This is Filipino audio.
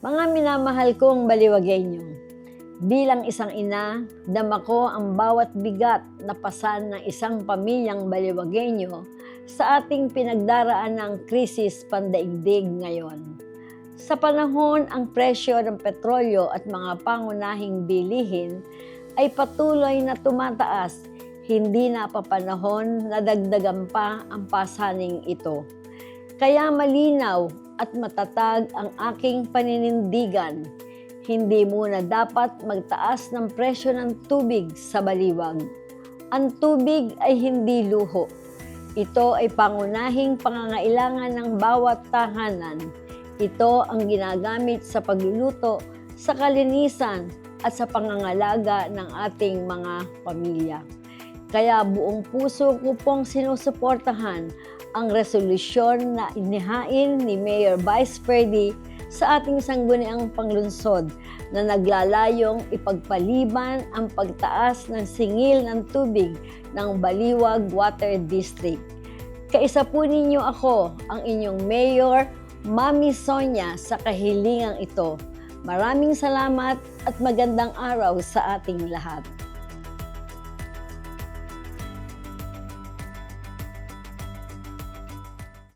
Mga minamahal kong baliwagyenyo, bilang isang ina, dama ko ang bawat bigat na pasan ng isang pamilyang baliwagyenyo sa ating pinagdaraan ng krisis pandaigdig ngayon. Sa panahon ang presyo ng petrolyo at mga pangunahing bilihin ay patuloy na tumataas, hindi napapanahon na dagdagan pa ang pasaning ito. Kaya malinaw at matatag ang aking paninindigan, hindi muna dapat magtaas ng presyo ng tubig sa baliwag. Ang tubig ay hindi luho. Ito ay pangunahing pangangailangan ng bawat tahanan. Ito ang ginagamit sa pagluluto, sa kalinisan at sa pangangalaga ng ating mga pamilya. Kaya buong puso ko pong sinusuportahan ang resolusyon na inihain ni Mayor Vice Freddy sa ating sangguniang panglunsod na naglalayong ipagpaliban ang pagtaas ng singil ng tubig ng Baliwag Water District. Kaisa po ninyo ako, ang inyong Mayor, Mami Sonia, sa kahilingang ito. Maraming salamat at magandang araw sa ating lahat.